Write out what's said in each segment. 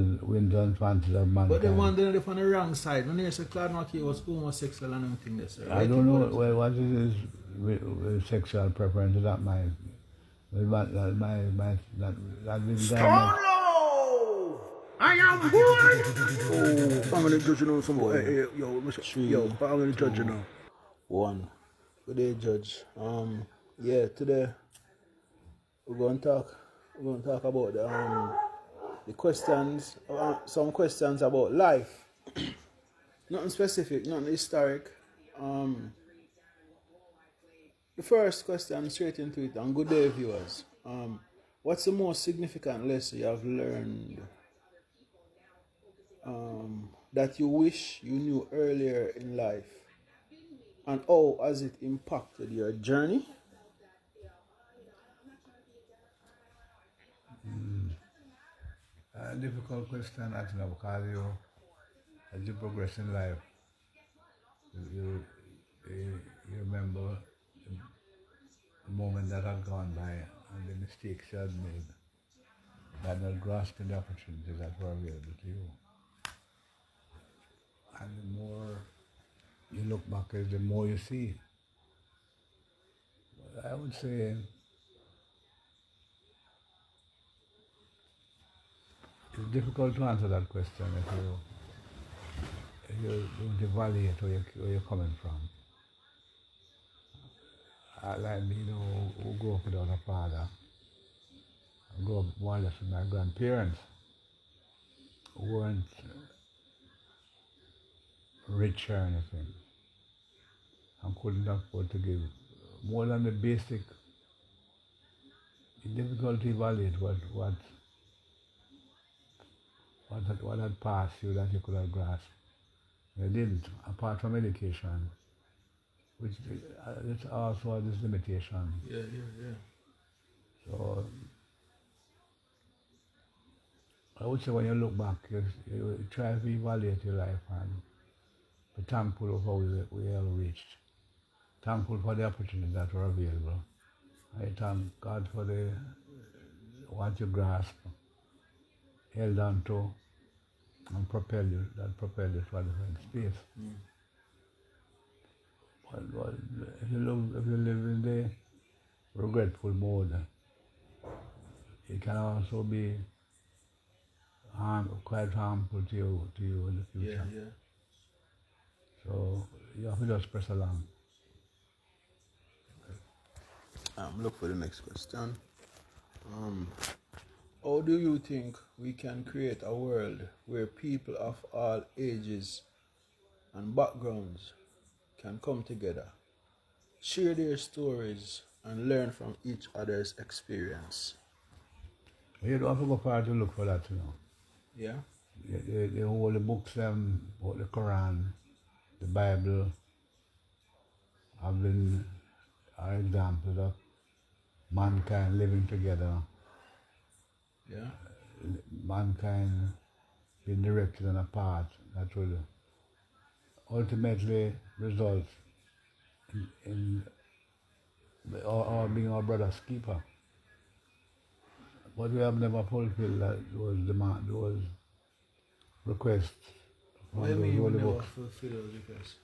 Winter and fancies of mankind. But the one there on the wrong side. When they say Claude McKay was homosexual and everything there, sir. I don't know what is his sexual preference. That my Strong love! I am born! I'm gonna judge you now, some boy. Hey, I'm gonna judge you now. 1. Good day, Judge. Yeah, today we're going to talk about the questions, some questions about life. Nothing specific, nothing historic. The first question, straight into it, and good day, viewers. What's the most significant lesson you have learned that you wish you knew earlier in life? And how has it impacted your journey? A difficult question, actually, because as you progress in life, you remember the moment that had gone by and the mistakes you had made, that not grasping the opportunities that were available to you. And the more you look back, the more you see. But I would say it's difficult to answer that question if you don't evaluate where you're coming from. Like me, who grew up without a father, I grew up more or less with my grandparents, who weren't rich or anything, and couldn't afford to give more than the basic. It's difficult to evaluate what had passed you that you could have grasped. You didn't, apart from education, which it also has its limitation. Yeah. So I would say when you look back, you try to evaluate your life and be thankful of how we have reached. Thankful for the opportunities that were available. I thank God for what you grasp, held on to, and propelled you to a different space. But if you live in the regretful mode, it can also be quite harmful to you in the future. Yeah. So you have to just press along. Look for the next question. How do you think we can create a world where people of all ages and backgrounds can come together, share their stories, and learn from each other's experience? You don't have to go far to look for that, Yeah? The holy books, the Quran, the Bible, are examples of mankind living together. Yeah? Mankind being directed on a path that will ultimately result in our being our brother's keeper. But we have never fulfilled those requests. What do you mean you never fulfill those requests?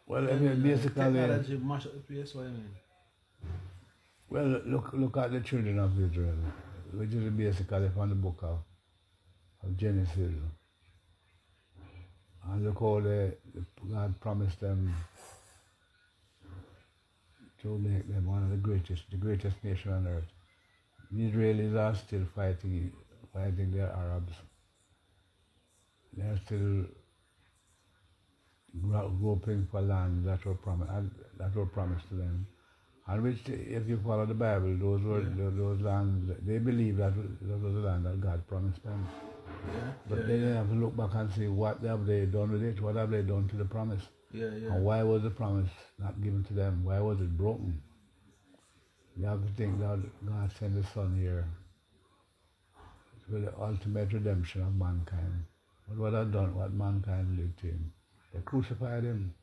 Well, I mean, basically, technology mash up the place, what do you mean? well, look at the children of Israel, which is basically from the book of Genesis. And look how God promised them to make them one of the greatest nation on earth. The Israelis are still fighting their Arabs. They are still groping for lands that were promised to them. And which, if you follow the Bible, those lands, they believe that those were the land that God promised them. But they have to look back and see what have they done with it, what have they done to the promise. And why was the promise not given to them? Why was it broken? You have to think that God sent His Son here for the ultimate redemption of mankind. But what had done, what mankind did to Him? They crucified Him.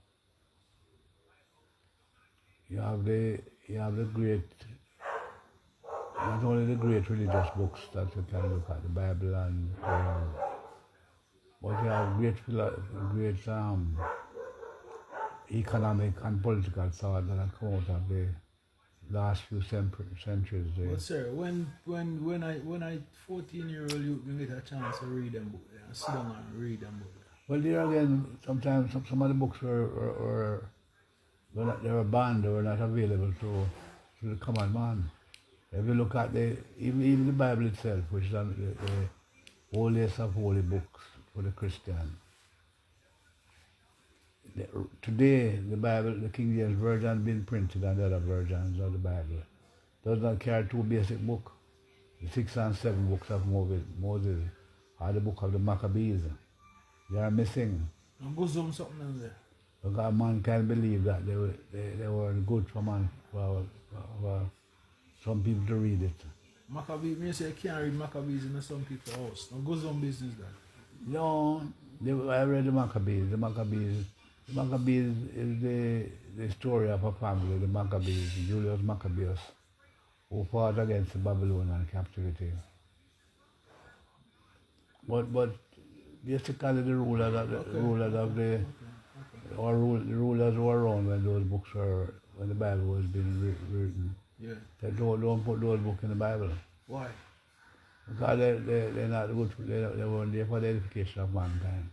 You have the great, not only the great religious books that you can look at, the Bible and but you have great economic and political thought that have come out of the last few centuries. But sir, when I 14-year-old you can get a chance to read them book and sit down and read them book. Well, there again, sometimes some of the books were they were banned, they were not available to the common man. If you look at even the Bible itself, which is the holiest of holy books for the Christian. Today, the Bible, the King James Version, being printed and the other versions of the Bible, does not carry two basic books. The 6 and 7 books of Moses, or the book of the Maccabees. They are missing. And go zoom something in there. Because man can't believe that they were good for some people to read it. Maccabees, me say you can't read Maccabees in some people's house. No go zoom business that. No, I read the Maccabees. The Maccabees is the story of a family, the Maccabees, Julius Maccabeus, who fought against the Babylonian captivity. But basically the rulers who were around when the Bible was being written, Yeah. they don't put those books in the Bible. Why? Because they're not good, they weren't there for the edification of mankind.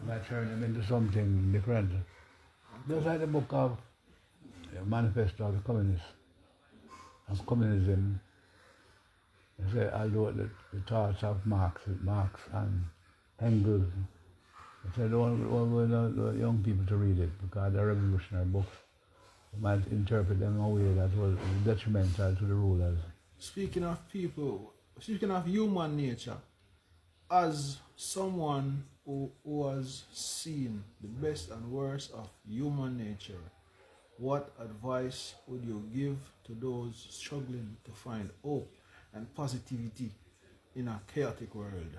Might turn them into something different. Just like the book of Manifesto of the Communists, of communism. They say, although the thoughts of Marx and Engels, they say, don't want the young people to read it because they're revolutionary books. They might interpret them in a way that was detrimental to the rulers. Speaking of human nature, as someone who has seen the best and worst of human nature, what advice would you give to those struggling to find hope and positivity in a chaotic world?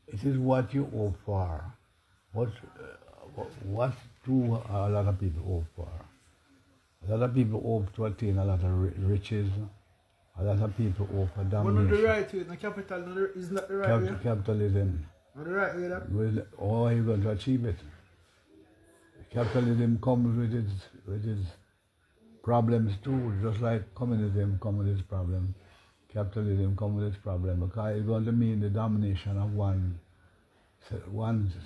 It is what you hope for. What do a lot of people hope for? A lot of people hope to attain a lot of riches. A lot of people hope for domination. But not the right way, the capital is not the right way. Capitalism. Not the right way, that? How are you going to achieve it? Capitalism comes with its problems too, just like communism comes with its problem. Capitalism comes with its problem because it's going to mean the domination of one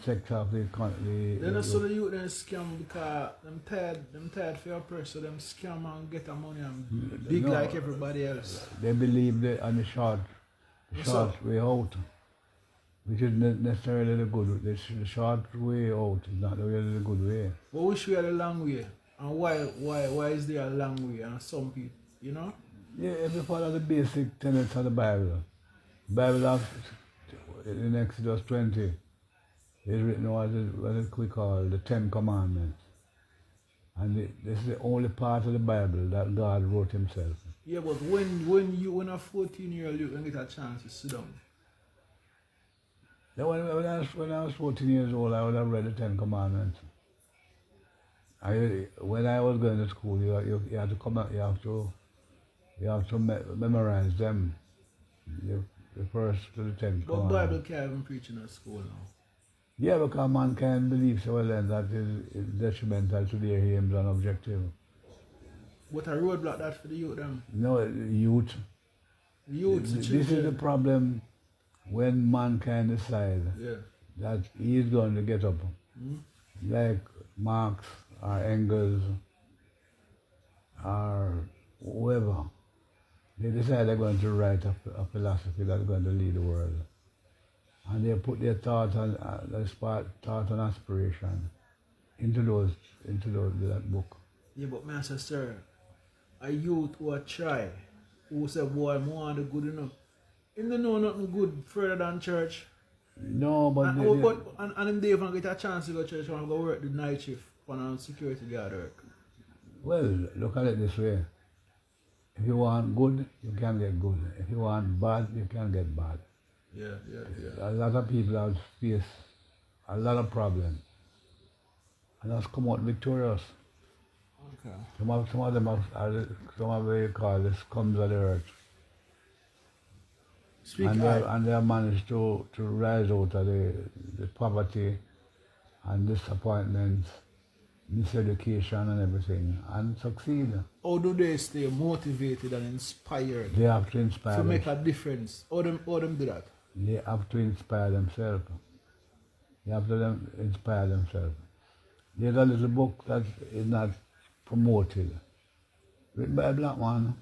sector of the economy. Then also the youth then scam because them tired for your purse, so them scam and get the money and big like everybody else. They believe on the short way out, which is not necessarily the good. The short way out is not really the good way. But which way are the long way? And why is there a long way? And some people, you know? Yeah, if you follow the basic tenets of the Bible has, in Exodus 20, is written what we call the 10 Commandments. And this is the only part of the Bible that God wrote himself. Yeah, but when a 14-year-old you can get a chance to sit down. Then when I was 14 years old, I would have read the 10 Commandments. When I was going to school, you have to come out, you have to memorize them. The first to the 10 But Commandments. Bible can't even preach in a school now. Yeah, because mankind believes so well then that is detrimental to their aims and objective. What a roadblock that for the youth them. No, youth. This is the problem when mankind decides that he is going to get up. Like Marx or Engels or whoever. They decide they're going to write a philosophy that's going to lead the world. And they put their thought and aspiration into that book. Yeah, but man say, sir, a youth who a try, who say, boy, I want the good enough. Him don't know nothing good further than church. No, but... And him they even get a chance to go to church and go work the night shift on security guard work. Well, look at it this way. If you want good, you can get good. If you want bad, you can get bad. Yeah. A lot of people have faced a lot of problems and has come out victorious. Okay. Some of them some of what you call the scums of the earth. Speak And they have managed to rise out of the poverty and disappointments, miseducation and everything, and succeed. How do they stay motivated and inspired They have to inspire to make them. a difference? How them do that? They have to inspire themselves. They have to inspire themselves. There's a little book that is not promoted, written by a black man,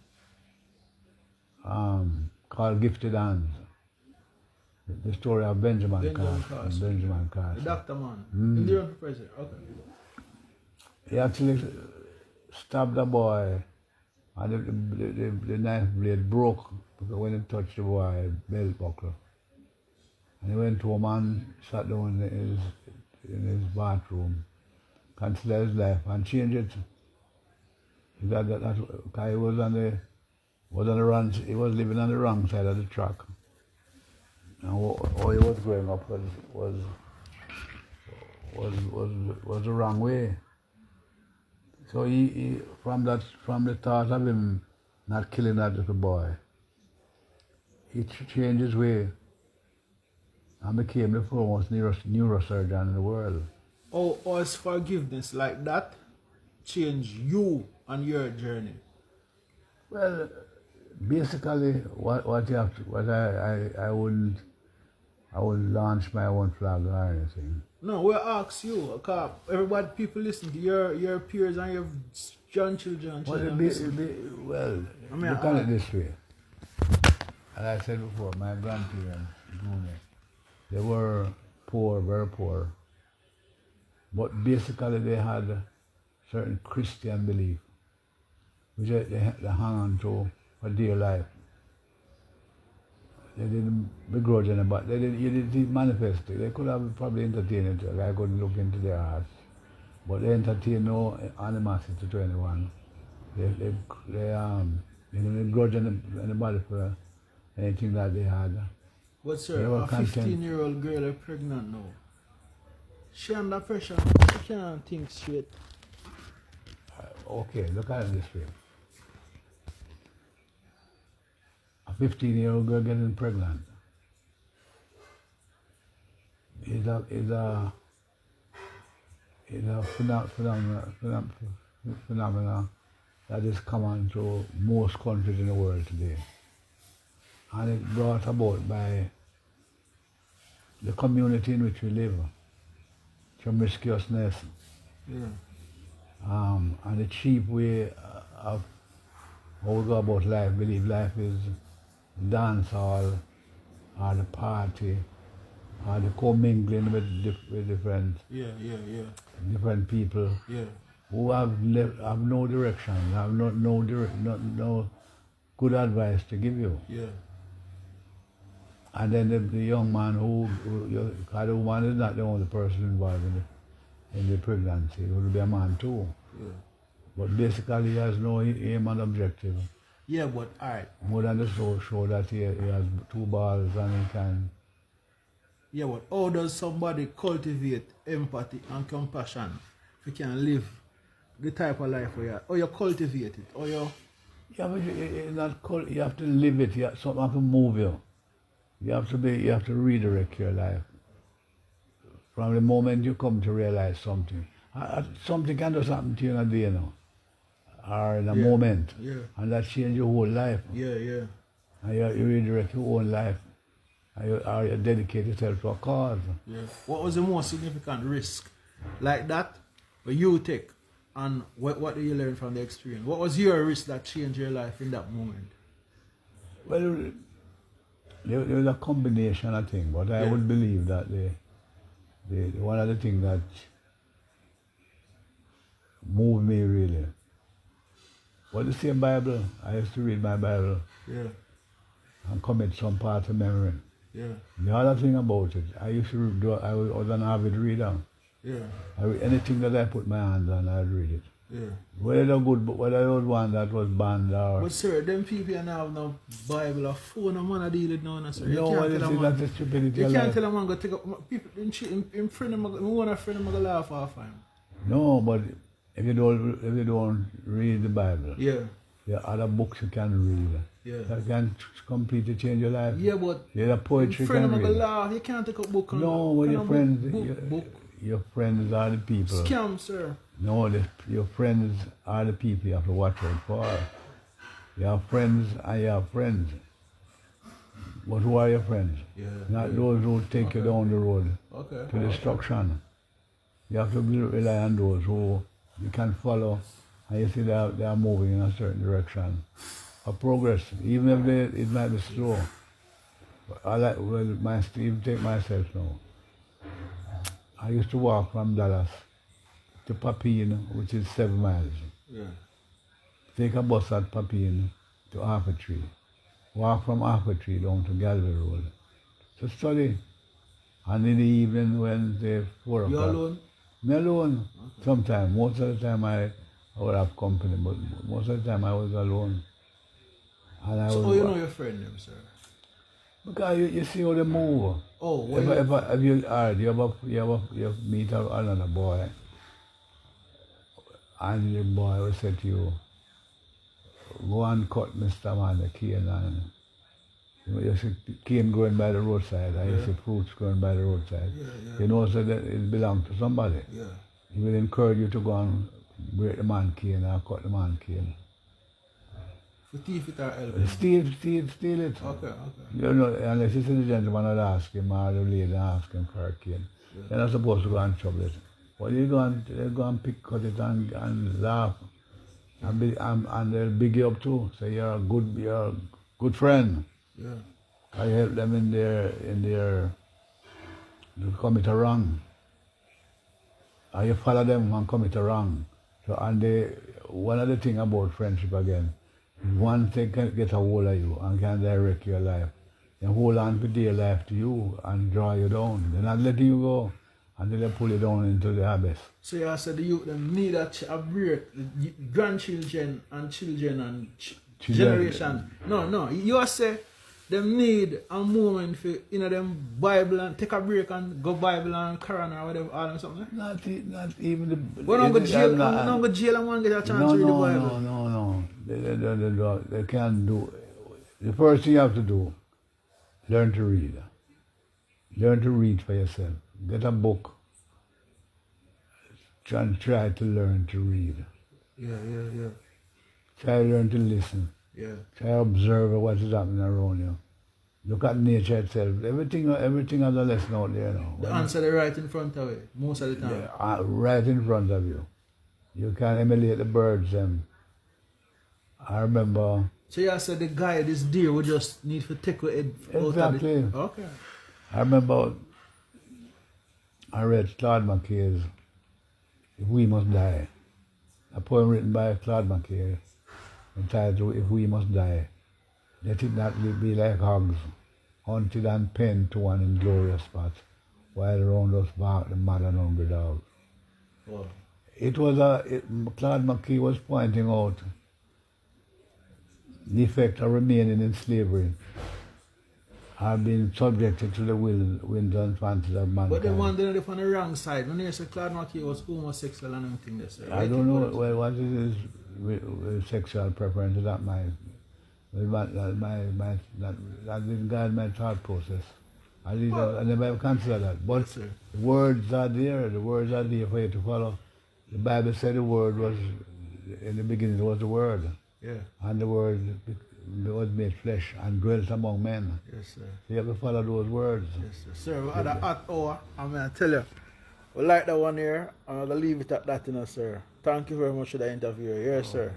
called Gifted Hands. The story of Benjamin Carson. Benjamin The Carson. doctor man. In the president. Okay. He actually stabbed a boy, and the knife blade broke because when it touched the boy, belt buckle. And he went home and sat down in his bathroom, considered his life and changed it. Because he was on the wrong, he was living on the wrong side of the track. And how he was growing up was the wrong way. So he from the thought of him not killing that little boy, he changed his way and became the foremost neurosurgeon in the world. How has forgiveness like that change you and your journey? Well, basically, what you have to, what I wouldn't launch my own flag or anything. No, we'll ask you, because everybody, people listen to your peers and your grandchildren. Well, look at it this way. As I said before, my grandparents grew me. They were poor, very poor. But basically they had a certain Christian belief, which they hung on to for dear life. They didn't begrudge anybody. You didn't manifest it. They could have probably entertained it. I couldn't look into their hearts. But they entertained no animosity to anyone. They didn't begrudge anybody for anything that they had. But sir, They were a content. 15-year-old girl is pregnant now. She under pressure. She can't think straight. Okay, look at it this way. A 15-year-old girl getting pregnant is a phenomenon that is common to most countries in the world today. And it's brought about by the community in which we live, promiscuousness, Yeah. and the cheap way of how we go about life. Believe life is dance hall, or the party, or the commingling with different people Yeah. who have no direction, have no good advice to give you. Yeah. And then the young man because the woman is not the only person involved in the pregnancy, it will be a man too. Yeah. But basically he has no aim and objective. Yeah, but alright. More than to show that he has two balls and he can. Yeah, but how does somebody cultivate empathy and compassion if you can live the type of life where you cultivate it? Or you Yeah, but you have to live it. Something have to move you. You have to redirect your life. From the moment you come to realize something. Something can just happen to you in a day, you know, or in a moment. Yeah. And that change your whole life. Yeah. And you redirect your own life. Or you dedicate yourself to a cause. Yeah. What was the most significant risk like that where you take, and what did you learn from the experience? What was your risk that changed your life in that moment? Well, there was a combination of things, but I would believe that one of the things that moved me really was the same Bible. I used to read my Bible and commit some part of memory. Yeah. The other thing about it, I was an avid reader. Yeah. Anything that I put my hands on, I'd read it. Yeah. Whether it was one that was banned or... But sir, them people now have no Bible or phone, a man a deal with now, sir. No, that's the stupidity You of can't life. tell a man go take up people in friend of my friend of my laugh off him. No, but if you don't read the Bible, Yeah. there are other books you can read. Yeah. That can completely change your life. Yeah, but There are poetry you friend can of read. law, you can't take a book on No, but your friends, book. your friends are the people. Scam, sir. No, your friends are the people you have to watch out for. You have friends and you have friends. But who are your friends? Yeah. Not those who take you down the road Okay. to destruction. You have to rely on those who you can follow and you see they are moving in a certain direction of progress, even if it might be slow. Even take myself now. I used to walk from Dallas to Papine, which is 7 miles. Yeah. Take a bus at Papine to Half a Tree. Walk from Half a Tree down to Galway Road to study. And in the evening, when they 4 o'clock. You alone? Me alone. Okay. Sometimes. Most of the time I would have company, but most of the time I was alone. And I So was, how you know your friend them, sir? because you see how they move. Oh, If you meet another boy, and the boy will say to you, go and cut Mr. Man the cane, and you see cane growing by the roadside, and you see fruits growing by the roadside. You know so that it belongs to somebody. Yeah. He will encourage you to go and break the man cane or cut the man cane. For thief it or help. Steal it. Okay. You know, unless you see the gentleman would ask him or the lady ask him for a cane. You're not supposed to go and trouble it. But you go and cut it and laugh. And they'll big you up too. Say you're a good friend. Yeah. I help them in their to commit a wrong. And you follow them and commit a wrong. So one of the things about friendship again, is once they can get a hold of you and can direct your life, they hold on to their life to you and draw you down. They're not letting you go until they pull you down into the abyss. So you said the youth them need a break, the grandchildren and children and generation. No. You say them need a moment for them Bible and take a break and go Bible and Quran or whatever or something. Not even the. But don't go jail. Don't go jail and one get a chance to read the Bible. No. They can't do. The first thing you have to do, learn to read. Learn to read for yourself. Get a book. Try to learn to read. Yeah. Try to learn to listen. Yeah. Try to observe what is happening around you. Look at nature itself. Everything has a lesson out there now. The answer is right in front of you, most of the time. Yeah, right in front of you. You can emulate the birds. I remember. So you said the guy, this deer, would just need to take it out Exactly. of the... Okay. I remember I read Claude McKay's If We Must Die. A poem written by Claude McKay entitled If We Must Die. Let it not be like hogs, hunted and penned to one inglorious spot, while around us bark the mad and hungry dogs. Wow. Claude McKay was pointing out the effect of remaining in slavery have been subjected to the winds and fancies of mankind. But the one they on the wrong side. When they say Claude McKay was homosexual and everything they say. I don't know what is his sexual preference. That didn't guide my thought process. I never considered that. But yes, the words are there. The words are there for you to follow. The Bible said the word was, in the beginning was the word. Yeah. And the word was made flesh and dwelt among men. Yes, sir. So you have to follow those words. Yes, sir. Sir, we had a hot hour. I'm going to tell you, we like that one here. I'm going to leave it at that, sir. Thank you very much for the interview. Yes, sir.